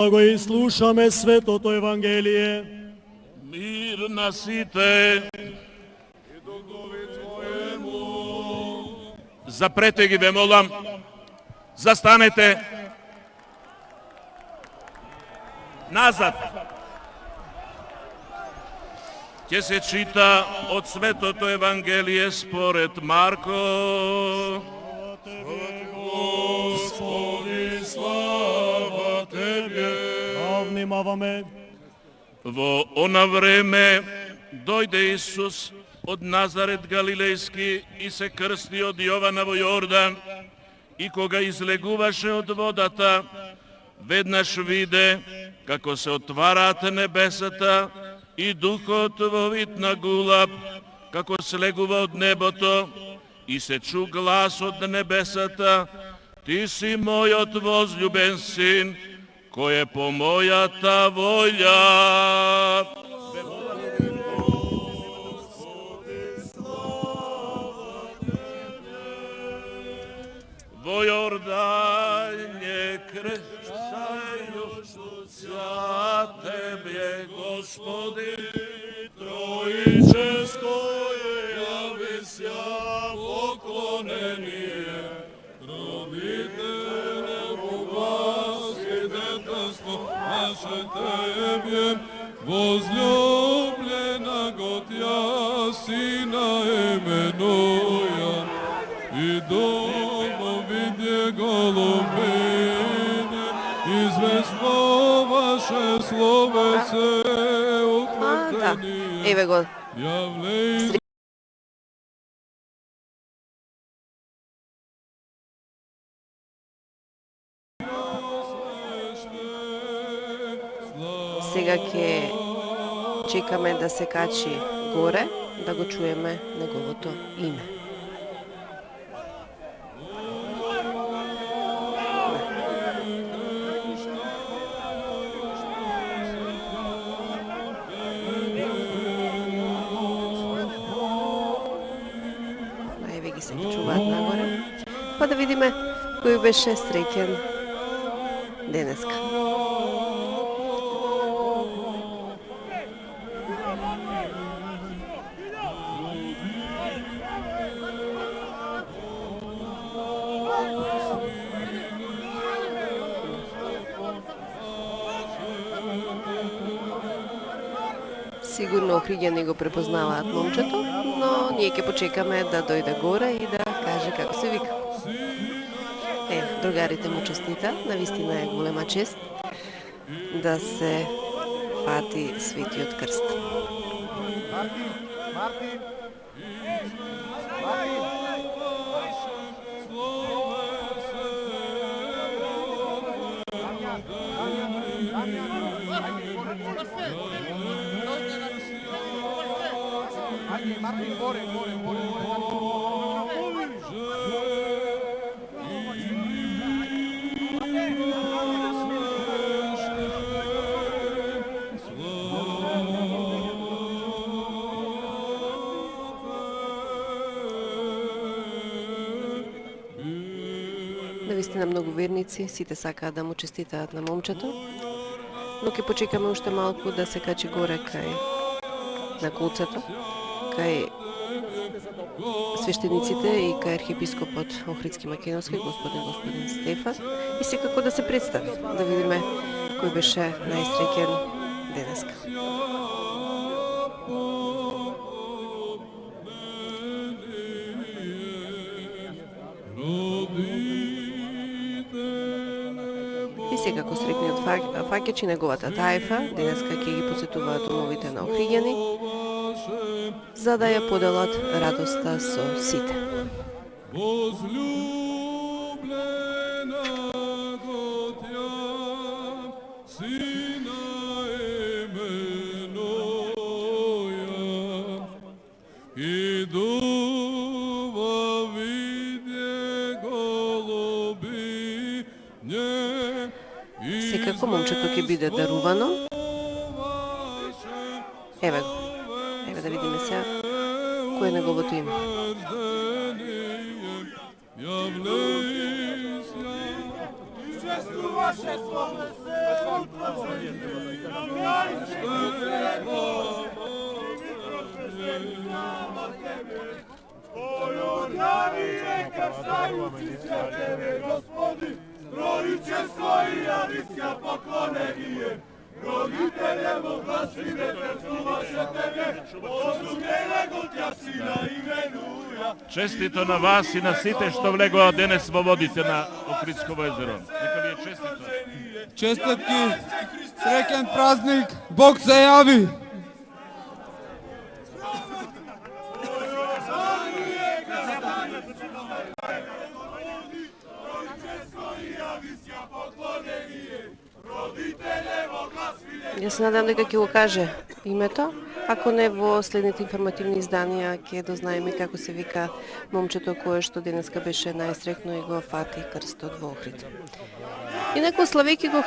Го и слушаме светото Евангелие. Мир на сите. И духови Твоему. Запрете ги, ве молам. Застанете. Назад. Ќе се чита од светото Евангелие според Марко. Господи, слава Тебе. А внимаваме. Во она време дојде Исус од Назарет Галилејски и се крсти од Јована во Јордан. И кога излегуваше од водата, веднаш виде како се отвараат небесата и духот во вид на гулаб, како слегува од небото, и се чу глас од небесата: Ти си мојот возљубен син, кој е по мојата волја. Во Јордан je крштајуća Тебе, Господи, Троичестоје јавися поклонение. Родителе Богоски детство наше Тебе, возлюблена го Тја Сина именуја, и домовидje голубине, извествуваше словесе утврдение. Еве го. Сега ќе чекаме да се качи горе, да го чуеме неговото име. Еве ги се качуваат нагоре. Па да видиме кој беше среќен денеска. Сигурно Охриѓани го препознаваат момчето, но ние ќе почекаме да дојде горе и да каже како се вика. Другарите му честитат, навистина е голема чест да се фати светиот крст. Навистина многу верници, сите сакаат да му честитаат на момчето, но ќе почекаме уште малку да се качи горе кај на колцето, кај свештениците и кај архиепископот Охридски Македонски, господин Стефан, и секако да се представи, да видиме кој беше најсреќен денеска. И секако среќниот фаќач и неговата тајфа денеска ќе ги посетуваат домовите на Охриѓани, за да ја поделат радоста со сите. Секако момчето ќе биде дарувано. Еве го. Еве да видиме сега кој е неговото име. Roditeljstvo i raditja poklonenije, roditeljevo glasivete vaše tebe, odlukenje gotja sina imenuja. Čestito na vas i na site što vlego danes vodite na Ohridskovo jezero. Neka vi je čestito. Čestitki, srećan praznik, Bog se javi. Ja се надам дека ќе го каже името. Ако не, во следните информативни изданија ќе дознаеме како се вика момчето кое што денеска беше најстрекно и го фати крстот во Охрид. Инаку, славејќи го